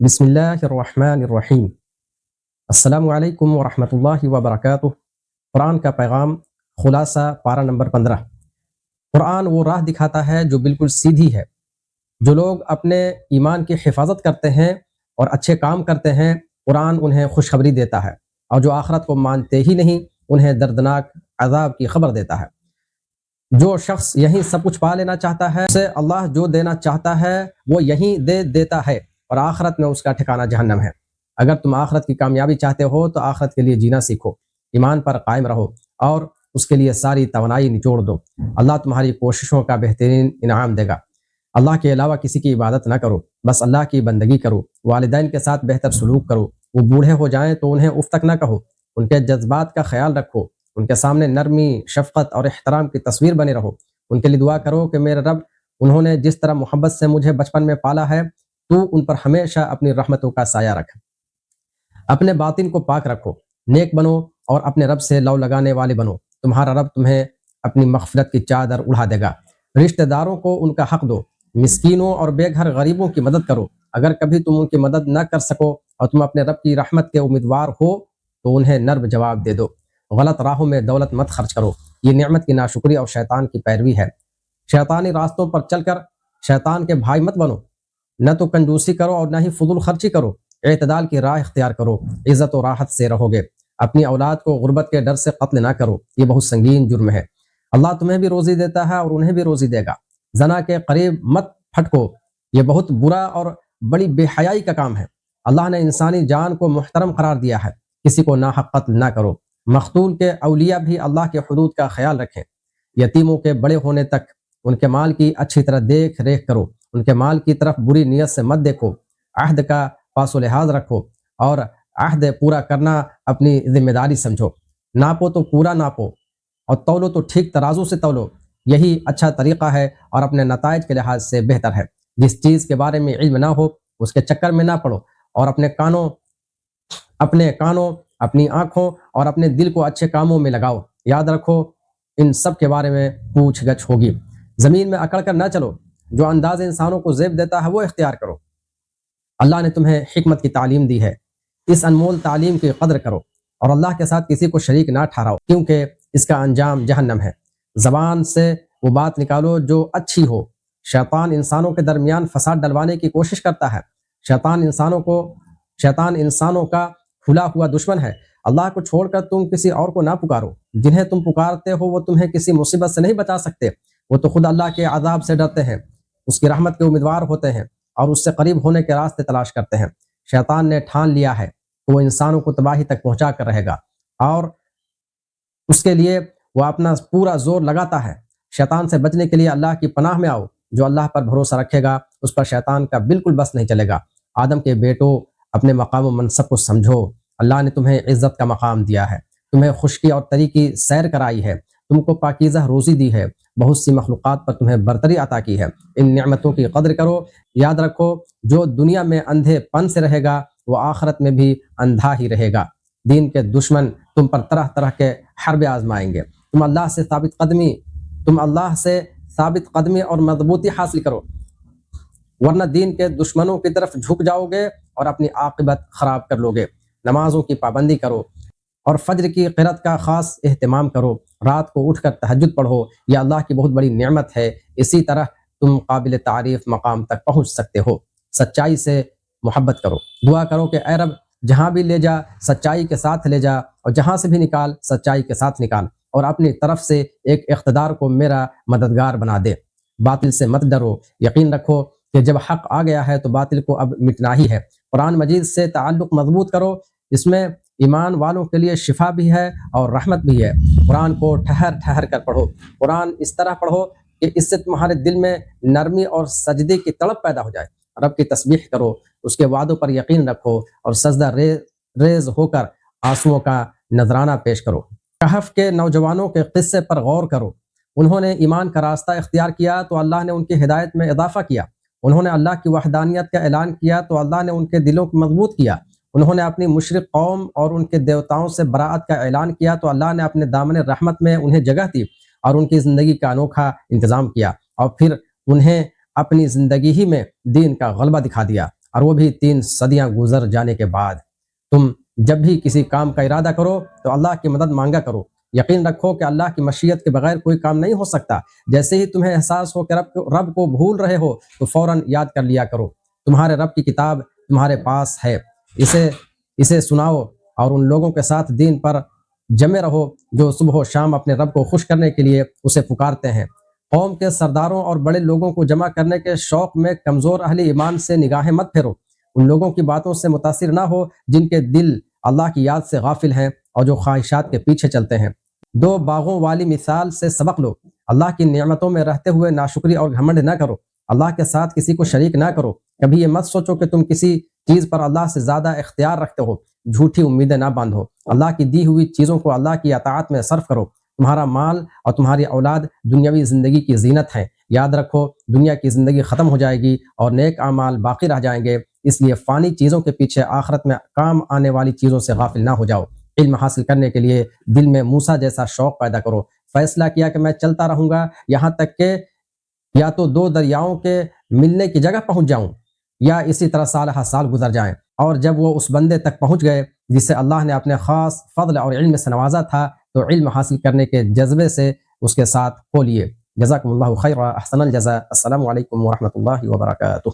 بسم اللہ الرحمن الرحیم۔ السلام علیکم ورحمۃ اللہ وبرکاتہ۔ قرآن کا پیغام، خلاصہ، پارہ نمبر 15۔ قرآن وہ راہ دکھاتا ہے جو بالکل سیدھی ہے۔ جو لوگ اپنے ایمان کی حفاظت کرتے ہیں اور اچھے کام کرتے ہیں، قرآن انہیں خوشخبری دیتا ہے، اور جو آخرت کو مانتے ہی نہیں، انہیں دردناک عذاب کی خبر دیتا ہے۔ جو شخص یہیں سب کچھ پا لینا چاہتا ہے، اسے اللہ جو دینا چاہتا ہے وہ یہیں دے دیتا ہے، اور آخرت میں اس کا ٹھکانہ جہنم ہے۔ اگر تم آخرت کی کامیابی چاہتے ہو تو آخرت کے لیے جینا سیکھو، ایمان پر قائم رہو اور اس کے لیے ساری توانائی نچوڑ دو۔ اللہ تمہاری کوششوں کا بہترین انعام دے گا۔ اللہ کے علاوہ کسی کی عبادت نہ کرو، بس اللہ کی بندگی کرو۔ والدین کے ساتھ بہتر سلوک کرو۔ وہ بوڑھے ہو جائیں تو انہیں اف تک نہ کہو، ان کے جذبات کا خیال رکھو۔ ان کے سامنے نرمی، شفقت اور احترام کی تصویر بنے رہو۔ ان کے لیے دعا کرو کہ میرے رب، انہوں نے جس طرح محبت سے مجھے بچپن میں پالا ہے، تو ان پر ہمیشہ اپنی رحمتوں کا سایہ رکھ۔ اپنے باطن کو پاک رکھو، نیک بنو اور اپنے رب سے لو لگانے والے بنو۔ تمہارا رب تمہیں اپنی مغفرت کی چادر اڑا دے گا۔ رشتہ داروں کو ان کا حق دو، مسکینوں اور بے گھر غریبوں کی مدد کرو۔ اگر کبھی تم ان کی مدد نہ کر سکو اور تم اپنے رب کی رحمت کے امیدوار ہو تو انہیں نرم جواب دے دو۔ غلط راہوں میں دولت مت خرچ کرو، یہ نعمت کی ناشکری اور شیطان کی پیروی ہے۔ شیطانی راستوں پر چل کر شیطان کے بھائی مت بنو۔ نہ تو کنجوسی کرو اور نہ ہی فضول خرچی کرو، اعتدال کی راہ اختیار کرو، عزت و راحت سے رہو گے۔ اپنی اولاد کو غربت کے ڈر سے قتل نہ کرو، یہ بہت سنگین جرم ہے۔ اللہ تمہیں بھی روزی دیتا ہے اور انہیں بھی روزی دے گا۔ زنا کے قریب مت پھٹکو، یہ بہت برا اور بڑی بے حیائی کا کام ہے۔ اللہ نے انسانی جان کو محترم قرار دیا ہے، کسی کو ناحق قتل نہ کرو۔ مقتول کے اولیاء بھی اللہ کے حدود کا خیال رکھیں۔ یتیموں کے بڑے ہونے تک ان کے مال کی اچھی طرح دیکھ ریکھ کرو، ان کے مال کی طرف بری نیت سے مت دیکھو۔ عہد کا پاس و لحاظ رکھو اور عہد پورا کرنا اپنی ذمہ داری سمجھو۔ ناپو تو پورا ناپو اور تولو تو ٹھیک ترازو سے تولو، یہی اچھا طریقہ ہے اور اپنے نتائج کے لحاظ سے بہتر ہے۔ جس چیز کے بارے میں علم نہ ہو اس کے چکر میں نہ پڑو، اور اپنے کانوں، اپنی آنکھوں اور اپنے دل کو اچھے کاموں میں لگاؤ۔ یاد رکھو ان سب کے بارے میں پوچھ گچھ ہوگی۔ زمین میں اکڑ کر نہ چلو، جو انداز انسانوں کو زیب دیتا ہے وہ اختیار کرو۔ اللہ نے تمہیں حکمت کی تعلیم دی ہے، اس انمول تعلیم کی قدر کرو، اور اللہ کے ساتھ کسی کو شریک نہ ٹھہراؤ، کیونکہ اس کا انجام جہنم ہے۔ زبان سے وہ بات نکالو جو اچھی ہو۔ شیطان انسانوں کے درمیان فساد ڈلوانے کی کوشش کرتا ہے۔ شیطان انسانوں کا کھلا ہوا دشمن ہے۔ اللہ کو چھوڑ کر تم کسی اور کو نہ پکارو۔ جنہیں تم پکارتے ہو وہ تمہیں کسی مصیبت سے نہیں بچا سکتے، وہ تو خود اللہ کے عذاب سے ڈرتے ہیں، اس کی رحمت کے امیدوار ہوتے ہیں اور اس سے قریب ہونے کے راستے تلاش کرتے ہیں۔ شیطان نے ٹھان لیا ہے کہ وہ انسانوں کو تباہی تک پہنچا کر رہے گا، اور اس کے لیے وہ اپنا پورا زور لگاتا ہے۔ شیطان سے بچنے کے لیے اللہ کی پناہ میں آؤ۔ جو اللہ پر بھروسہ رکھے گا اس پر شیطان کا بالکل بس نہیں چلے گا۔ آدم کے بیٹوں، اپنے مقام و منصب کو سمجھو۔ اللہ نے تمہیں عزت کا مقام دیا ہے، تمہیں خشکی اور تری کی سیر کرائی ہے، تم کو پاکیزہ روزی دی ہے، بہت سی مخلوقات پر تمہیں برتری عطا کی ہے۔ ان نعمتوں کی قدر کرو۔ یاد رکھو جو دنیا میں اندھے پن سے رہے گا وہ آخرت میں بھی اندھا ہی رہے گا۔ دین کے دشمن تم پر طرح طرح کے حربے آزمائیں گے۔ تم اللہ سے ثابت قدمی اور مضبوطی حاصل کرو، ورنہ دین کے دشمنوں کی طرف جھک جاؤ گے اور اپنی عاقبت خراب کر لو گے۔ نمازوں کی پابندی کرو اور فجر کی قرات کا خاص اہتمام کرو۔ رات کو اٹھ کر تہجد پڑھو، یہ اللہ کی بہت بڑی نعمت ہے۔ اسی طرح تم قابل تعریف مقام تک پہنچ سکتے ہو۔ سچائی سے محبت کرو، دعا کرو کہ اے رب، جہاں بھی لے جا سچائی کے ساتھ لے جا، اور جہاں سے بھی نکال سچائی کے ساتھ نکال، اور اپنی طرف سے ایک اقتدار کو میرا مددگار بنا دے۔ باطل سے مت ڈرو، یقین رکھو کہ جب حق آ گیا ہے تو باطل کو اب مٹنا ہی ہے۔ قرآن مجید سے تعلق مضبوط کرو، اس میں ایمان والوں کے لیے شفا بھی ہے اور رحمت بھی ہے۔ قرآن کو ٹھہر ٹھہر کر پڑھو، قرآن اس طرح پڑھو کہ اس سے تمہارے دل میں نرمی اور سجدے کی تڑپ پیدا ہو جائے۔ رب کی تسبیح کرو، اس کے وعدوں پر یقین رکھو، اور سجدہ ریز ہو کر آنسوؤں کا نذرانہ پیش کرو۔ کہف کے نوجوانوں کے قصے پر غور کرو۔ انہوں نے ایمان کا راستہ اختیار کیا تو اللہ نے ان کی ہدایت میں اضافہ کیا۔ انہوں نے اللہ کی وحدانیت کا اعلان کیا تو اللہ نے ان کے دلوں کو مضبوط کیا۔ انہوں نے اپنی مشرک قوم اور ان کے دیوتاؤں سے براءت کا اعلان کیا تو اللہ نے اپنے دامن رحمت میں انہیں جگہ دی اور ان کی زندگی کا انوکھا انتظام کیا، اور پھر انہیں اپنی زندگی ہی میں دین کا غلبہ دکھا دیا۔ اور وہ بھی 3 صدیاں گزر جانے کے بعد۔ تم جب بھی کسی کام کا ارادہ کرو تو اللہ کی مدد مانگا کرو۔ یقین رکھو کہ اللہ کی مشیت کے بغیر کوئی کام نہیں ہو سکتا۔ جیسے ہی تمہیں احساس ہو کہ رب کو بھول رہے ہو تو فوراً یاد کر لیا کرو، تمہارے رب کی کتاب تمہارے پاس ہے، اسے سناؤ اور ان لوگوں کے ساتھ دین پر جمے رہو جو صبح و شام اپنے رب کو خوش کرنے کے لیے اسے پکارتے ہیں۔ قوم کے سرداروں اور بڑے لوگوں کو جمع کرنے کے شوق میں کمزور اہل ایمان سے نگاہیں مت پھیرو۔ ان لوگوں کی باتوں سے متاثر نہ ہو جن کے دل اللہ کی یاد سے غافل ہیں اور جو خواہشات کے پیچھے چلتے ہیں۔ 2 باغوں والی مثال سے سبق لو۔ اللہ کی نعمتوں میں رہتے ہوئے ناشکری اور گھمنڈ نہ کرو۔ اللہ کے ساتھ کسی کو شریک نہ کرو۔ کبھی یہ مت سوچو کہ تم کسی چیز پر اللہ سے زیادہ اختیار رکھتے ہو۔ جھوٹی امیدیں نہ باندھو۔ اللہ کی دی ہوئی چیزوں کو اللہ کی اطاعت میں صرف کرو۔ تمہارا مال اور تمہاری اولاد دنیاوی زندگی کی زینت ہے۔ یاد رکھو دنیا کی زندگی ختم ہو جائے گی اور نیک اعمال باقی رہ جائیں گے، اس لیے فانی چیزوں کے پیچھے آخرت میں کام آنے والی چیزوں سے غافل نہ ہو جاؤ۔ علم حاصل کرنے کے لیے دل میں موسیٰ جیسا شوق پیدا کرو۔ فیصلہ کیا کہ میں چلتا رہوں گا یہاں تک کہ یا تو 2 دریاؤں کے ملنے کی جگہ پہنچ جاؤں یا اسی طرح سالہ سال گزر جائیں۔ اور جب وہ اس بندے تک پہنچ گئے جسے اللہ نے اپنے خاص فضل اور علم سے نوازا تھا تو علم حاصل کرنے کے جذبے سے اس کے ساتھ ہو لیے۔ جزاکم اللہ خیر، احسن الجزاء۔ السلام علیکم ورحمۃ اللہ وبرکاتہ۔